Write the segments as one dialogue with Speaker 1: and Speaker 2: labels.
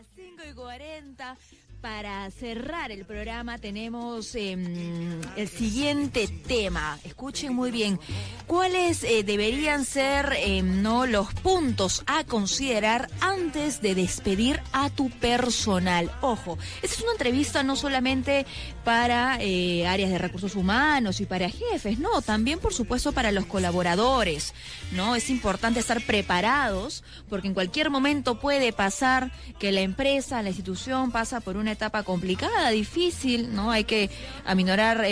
Speaker 1: las 5:40. Para cerrar el programa tenemos el siguiente tema. Escuchen muy bien. ¿Cuáles deberían ser los puntos a considerar antes de despedir a tu personal? Ojo, esta es una entrevista no solamente para áreas de recursos humanos y para jefes, no, también por supuesto para los colaboradores, ¿no? Es importante estar preparados porque en cualquier momento puede pasar que la empresa, la institución pasa por una etapa complicada, difícil, ¿no? Hay que aminorar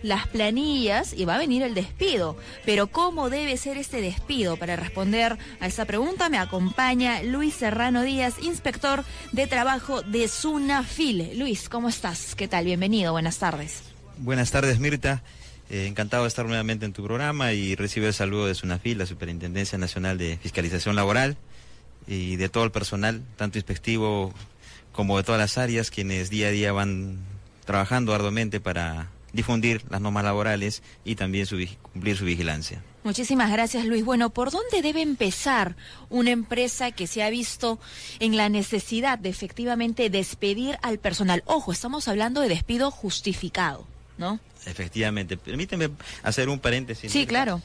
Speaker 1: las planillas y va a venir el despido. Pero ¿cómo debe ser este despido? Para responder a esa pregunta me acompaña Luis Serrano Díaz, inspector de trabajo de SUNAFIL. Luis, ¿cómo estás? ¿Qué tal? Bienvenido, buenas tardes.
Speaker 2: Buenas tardes, Mirta. Encantado de estar nuevamente en tu programa y recibo el saludo de SUNAFIL, la Superintendencia Nacional de Fiscalización Laboral, y de todo el personal, tanto inspectivo como de todas las áreas, quienes día a día van trabajando arduamente para difundir las normas laborales y también cumplir su vigilancia.
Speaker 1: Muchísimas gracias, Luis. Bueno, ¿por dónde debe empezar una empresa que se ha visto en la necesidad de efectivamente despedir al personal? Ojo, estamos hablando de despido justificado, ¿no? Efectivamente.
Speaker 2: Permíteme hacer un paréntesis.
Speaker 1: Sí, claro.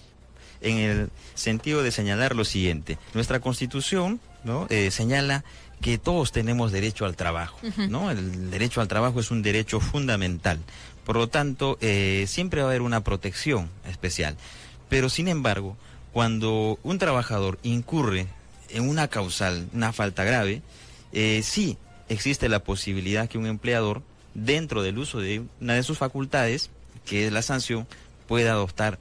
Speaker 2: En el sentido de señalar lo siguiente. Nuestra Constitución, ¿no? Señala que todos tenemos derecho al trabajo, ¿no? El derecho al trabajo es un derecho fundamental. Por lo tanto, siempre va a haber una protección especial. Pero, sin embargo, cuando un trabajador incurre en una causal, una falta grave, sí existe la posibilidad que un empleador, dentro del uso de una de sus facultades, que es la sanción, pueda adoptar,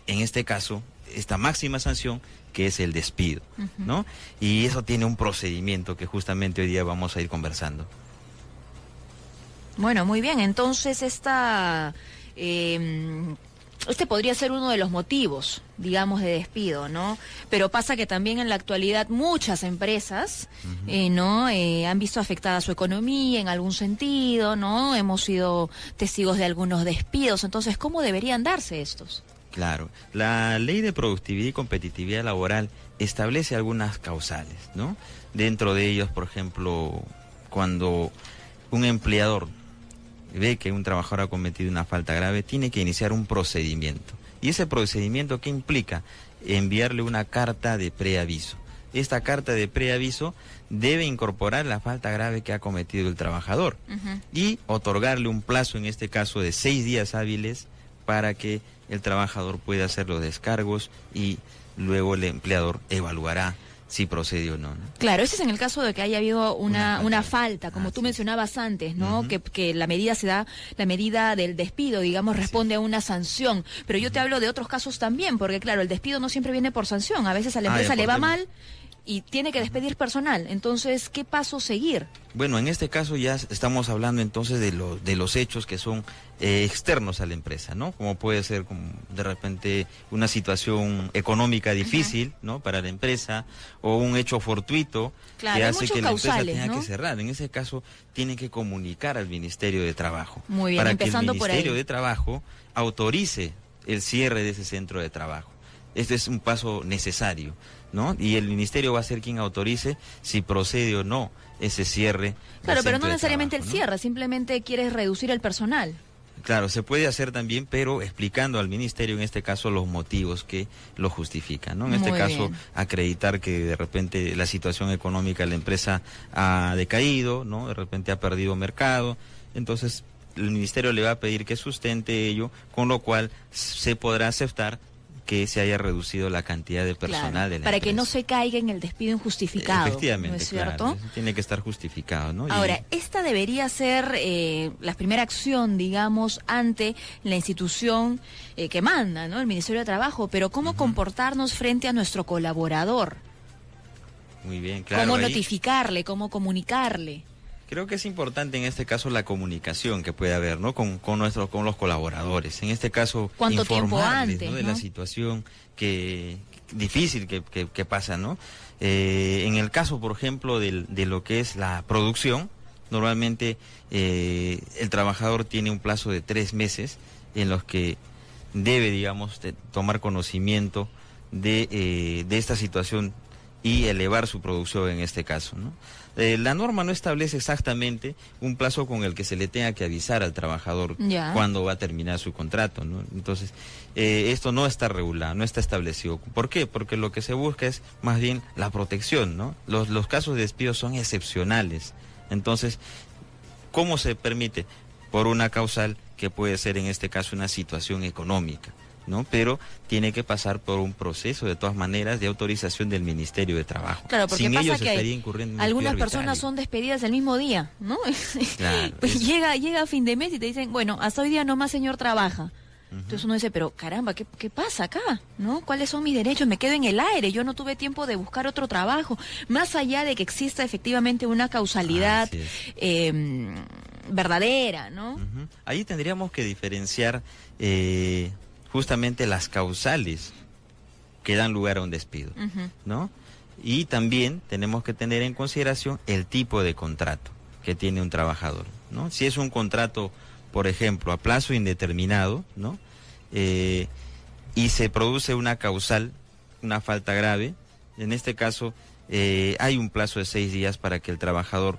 Speaker 2: en este caso, esta máxima sanción, que es el despido, ¿no? Y eso tiene un procedimiento que justamente hoy día vamos a ir conversando.
Speaker 1: Bueno, muy bien. Entonces, este podría ser uno de los motivos, digamos, de despido, ¿no? Pero pasa que también en la actualidad muchas empresas, han visto afectada su economía en algún sentido, ¿no? Hemos sido testigos de algunos despidos. Entonces, ¿cómo deberían darse estos?
Speaker 2: Claro, la Ley de Productividad y Competitividad Laboral establece algunas causales, ¿no? Dentro de ellos, por ejemplo, cuando un empleador ve que un trabajador ha cometido una falta grave, tiene que iniciar un procedimiento. ¿Y ese procedimiento qué implica? Enviarle una carta de preaviso. Esta carta de preaviso debe incorporar la falta grave que ha cometido el trabajador y otorgarle un plazo, en este caso de 6 días hábiles, para que el trabajador pueda hacer los descargos y luego el empleador evaluará si procede o no, ¿no?
Speaker 1: Claro, ese es en el caso de que haya habido una falta, como tú mencionabas antes, ¿no? Que la medida la medida del despido, digamos, responde a una sanción. Pero yo te hablo de otros casos también, porque claro, el despido no siempre viene por sanción. A veces a la empresa le va mal y tiene que despedir personal. Entonces, ¿qué paso seguir?
Speaker 2: Bueno, en este caso ya estamos hablando entonces de los hechos que son externos a la empresa, ¿no? Como puede ser como de repente una situación económica difícil, ¿no? Para la empresa, o un hecho fortuito que hace que la empresa tenga que cerrar. En ese caso, tiene que comunicar al Ministerio de Trabajo.
Speaker 1: Muy bien,
Speaker 2: para
Speaker 1: empezando
Speaker 2: que el Ministerio de Trabajo autorice el cierre de ese centro de trabajo. Este es un paso necesario, ¿no? Y el ministerio va a ser quien autorice si procede o no ese cierre.
Speaker 1: Claro, pero no necesariamente el cierre, simplemente quieres reducir el personal.
Speaker 2: Claro, se puede hacer también, pero explicando al ministerio, en este caso, los motivos que lo justifican, ¿no? En este caso, acreditar que de repente la situación económica de la empresa ha decaído, ¿no? De repente ha perdido mercado, entonces el ministerio le va a pedir que sustente ello, con lo cual se podrá aceptar que se haya reducido la cantidad de personal de la
Speaker 1: para
Speaker 2: empresa.
Speaker 1: Que no se caiga en el despido injustificado.
Speaker 2: Efectivamente,
Speaker 1: ¿no es cierto?
Speaker 2: Claro, tiene que estar justificado, ¿no?
Speaker 1: Ahora, esta debería ser la primera acción, digamos, ante la institución que manda, ¿no? El Ministerio de Trabajo, pero ¿cómo comportarnos frente a nuestro colaborador?
Speaker 2: Muy bien, claro.
Speaker 1: ¿Cómo notificarle, cómo comunicarle?
Speaker 2: Creo que es importante en este caso la comunicación que puede haber, ¿no? Con los colaboradores. En este caso,
Speaker 1: ¿cuánto tiempo antes,
Speaker 2: ¿no? De la situación difícil que pasa, ¿no? En el caso, por ejemplo, de lo que es la producción, normalmente el trabajador tiene un plazo de 3 meses en los que debe, digamos, tomar conocimiento de esta situación y elevar su producción en este caso, ¿no? La norma no establece exactamente un plazo con el que se le tenga que avisar al trabajador cuándo va a terminar su contrato, ¿no? Entonces, esto no está regulado, no está establecido. ¿Por qué? Porque lo que se busca es más bien la protección, ¿no? Los casos de despido son excepcionales. Entonces, ¿cómo se permite? Por una causal que puede ser en este caso una situación económica, ¿no? Pero tiene que pasar por un proceso de todas maneras de autorización del Ministerio de Trabajo.
Speaker 1: Claro, porque
Speaker 2: sin
Speaker 1: pasa
Speaker 2: ellos
Speaker 1: que
Speaker 2: estaría incurriendo en
Speaker 1: algunas personas son despedidas el mismo día, ¿no?
Speaker 2: Claro,
Speaker 1: pues llega a fin de mes y te dicen, bueno, hasta hoy día nomás señor trabaja. Entonces uno dice, pero caramba, ¿qué pasa acá? ¿No? ¿Cuáles son mis derechos? Me quedo en el aire, yo no tuve tiempo de buscar otro trabajo. Más allá de que exista efectivamente una causalidad verdadera, ¿no?
Speaker 2: Ahí tendríamos que diferenciar justamente las causales que dan lugar a un despido, ¿no? Y también tenemos que tener en consideración el tipo de contrato que tiene un trabajador, ¿no? Si es un contrato, por ejemplo, a plazo indeterminado, ¿no? Y se produce una causal, una falta grave, en este caso hay un plazo de 6 días para que el trabajador,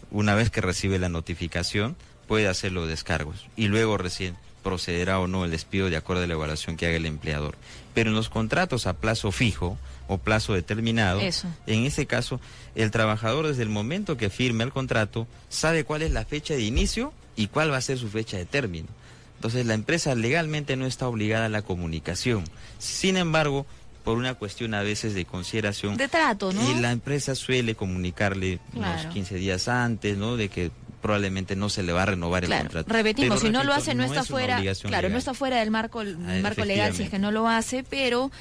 Speaker 2: una vez que recibe la notificación, pueda hacer los descargos y luego recién procederá o no el despido de acuerdo a la evaluación que haga el empleador. Pero en los contratos a plazo fijo o plazo determinado, en ese caso, el trabajador desde el momento que firme el contrato sabe cuál es la fecha de inicio y cuál va a ser su fecha de término. Entonces la empresa legalmente no está obligada a la comunicación. Sin embargo, por una cuestión a veces de consideración,
Speaker 1: de trato, ¿no?
Speaker 2: Y la empresa suele comunicarle unos 15 días antes, ¿no? De que probablemente no se le va a renovar el contrato.
Speaker 1: Repetimos,
Speaker 2: pero,
Speaker 1: si no lo hace, no está fuera,
Speaker 2: legal.
Speaker 1: No está fuera del marco legal si es que no lo hace, pero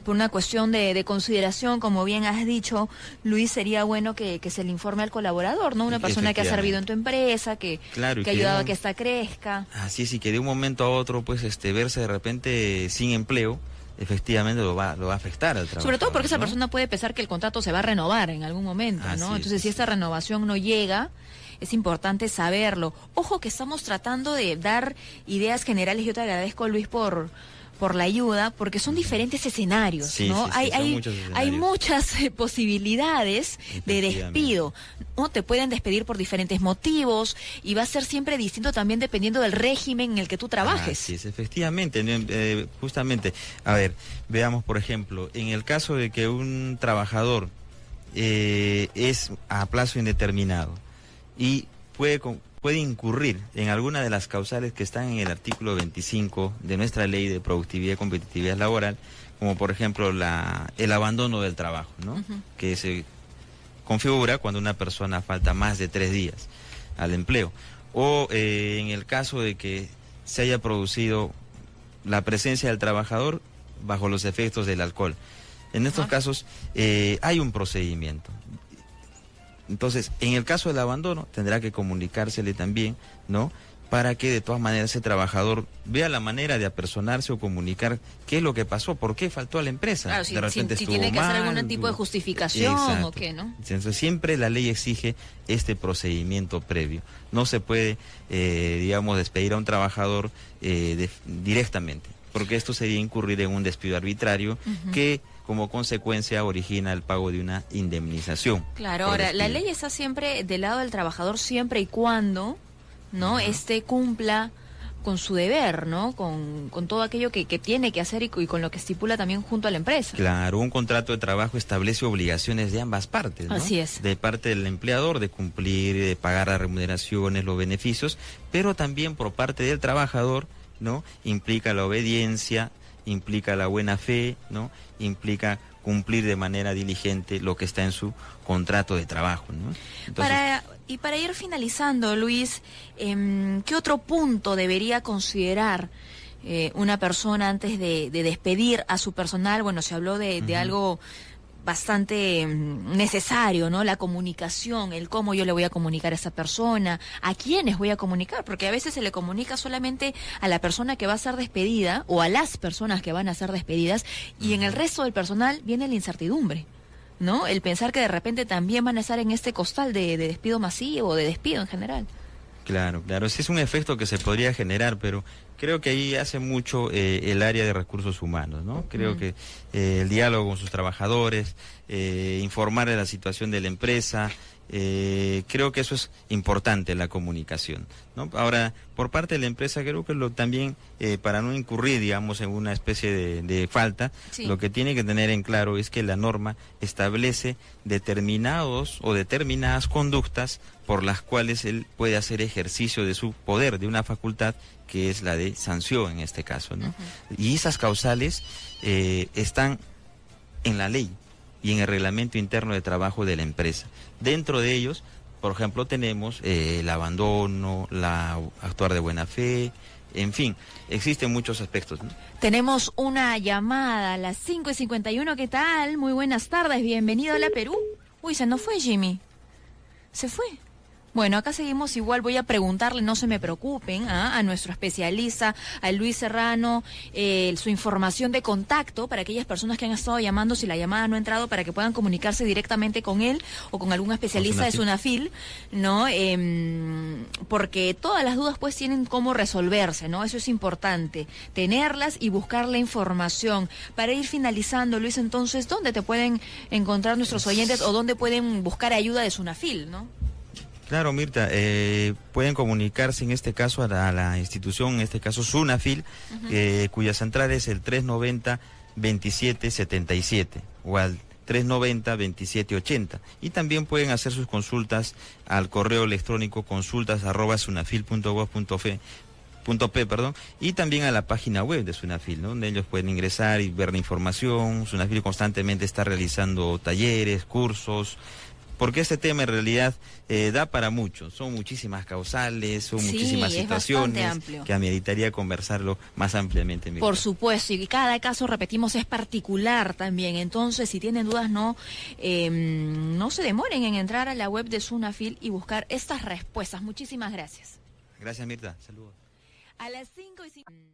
Speaker 1: por una cuestión de consideración, como bien has dicho, Luis, sería bueno que se le informe al colaborador, ¿no? Una persona que ha servido en tu empresa, que ha ayudado a que esta crezca.
Speaker 2: Así es, y que de un momento a otro, pues, verse de repente sin empleo, efectivamente lo va a afectar al trabajo.
Speaker 1: Sobre todo porque esa persona puede pensar que el contrato se va a renovar en algún momento, ¿no? Entonces, si esta renovación no llega, es importante saberlo. Ojo que estamos tratando de dar ideas generales. Yo te agradezco, Luis, por la ayuda, porque son diferentes escenarios, ¿no? Hay muchas posibilidades de despido, ¿no? Te pueden despedir por diferentes motivos y va a ser siempre distinto también dependiendo del régimen en el que tú trabajes.
Speaker 2: Sí, efectivamente, justamente. A ver, veamos, por ejemplo, en el caso de que un trabajador es a plazo indeterminado y puede incurrir en alguna de las causales que están en el artículo 25 de nuestra ley de productividad y competitividad laboral, como por ejemplo el abandono del trabajo, ¿no? Que se configura cuando una persona falta más de 3 días al empleo, o en el caso de que se haya producido la presencia del trabajador bajo los efectos del alcohol. En estos casos hay un procedimiento. Entonces, en el caso del abandono, tendrá que comunicársele también, ¿no? Para que de todas maneras ese trabajador vea la manera de apersonarse o comunicar qué es lo que pasó, por qué faltó a la empresa.
Speaker 1: Claro, si tiene que hacer algún tipo de justificación o qué, ¿no?
Speaker 2: Entonces, siempre la ley exige este procedimiento previo. No se puede, digamos, despedir a un trabajador directamente, porque esto sería incurrir en un despido arbitrario que como consecuencia origina el pago de una indemnización.
Speaker 1: Claro, ahora, la ley está siempre del lado del trabajador siempre y cuando, ¿no? Cumpla con su deber, ¿no? Con todo aquello que tiene que hacer y con lo que estipula también junto a la empresa.
Speaker 2: Claro, un contrato de trabajo establece obligaciones de ambas partes, ¿no?
Speaker 1: Así es.
Speaker 2: De parte del empleador de cumplir, de pagar las remuneraciones, los beneficios, pero también por parte del trabajador, ¿no? Implica la obediencia, implica la buena fe, ¿no? Implica cumplir de manera diligente lo que está en su contrato de trabajo, ¿no? Entonces,
Speaker 1: para ir finalizando, Luis, ¿qué otro punto debería considerar una persona antes de despedir a su personal? Bueno, se habló de algo bastante necesario, ¿no? La comunicación, el cómo yo le voy a comunicar a esa persona, a quiénes voy a comunicar, porque a veces se le comunica solamente a la persona que va a ser despedida o a las personas que van a ser despedidas y en el resto del personal viene la incertidumbre, ¿no? El pensar que de repente también van a estar en este costal de despido masivo, de despido en general.
Speaker 2: Claro, sí es un efecto que se podría generar, pero Creo que ahí hace mucho el área de recursos humanos, ¿no? Creo que el diálogo con sus trabajadores, informar de la situación de la empresa, creo que eso es importante, la comunicación, ¿no? Ahora, por parte de la empresa, creo que también, para no incurrir, digamos, en una especie de falta, sí, lo que tiene que tener en claro es que la norma establece determinadas conductas por las cuales él puede hacer ejercicio de su poder, de una facultad que es la de sanción en este caso, ¿no? Y esas causales están en la ley y en el reglamento interno de trabajo de la empresa. Dentro de ellos, por ejemplo, tenemos el abandono, actuar de buena fe, en fin, existen muchos aspectos, ¿no?
Speaker 1: Tenemos una llamada a las 5:51, ¿qué tal? Muy buenas tardes, bienvenido a la Perú. Uy, se nos fue Jimmy. ¿Se fue? Bueno, acá seguimos igual, voy a preguntarle, no se me preocupen, a nuestro especialista, a Luis Serrano, su información de contacto para aquellas personas que han estado llamando, si la llamada no ha entrado, para que puedan comunicarse directamente con él o con algún especialista de Sunafil, ¿no? Porque todas las dudas pues tienen cómo resolverse, ¿no? Eso es importante, tenerlas y buscar la información. Para ir finalizando, Luis, entonces, ¿dónde te pueden encontrar nuestros oyentes o dónde pueden buscar ayuda de Sunafil, ¿no?
Speaker 2: Claro, Mirta, pueden comunicarse en este caso a la institución, en este caso Sunafil, cuya central es el 390-2777 o al 390-2780. Y también pueden hacer sus consultas al correo electrónico consultas@sunafil.gov.p, y también a la página web de Sunafil, ¿no? Donde ellos pueden ingresar y ver la información. Sunafil constantemente está realizando talleres, cursos, porque este tema en realidad da para mucho. Son muchísimas causales, son muchísimas situaciones que ameritaría conversarlo más ampliamente.
Speaker 1: Por supuesto, y cada caso, repetimos, es particular también. Entonces, si tienen dudas, no se demoren en entrar a la web de Sunafil y buscar estas respuestas. Muchísimas gracias.
Speaker 2: Gracias, Mirta. Saludos.
Speaker 1: A las 5:50.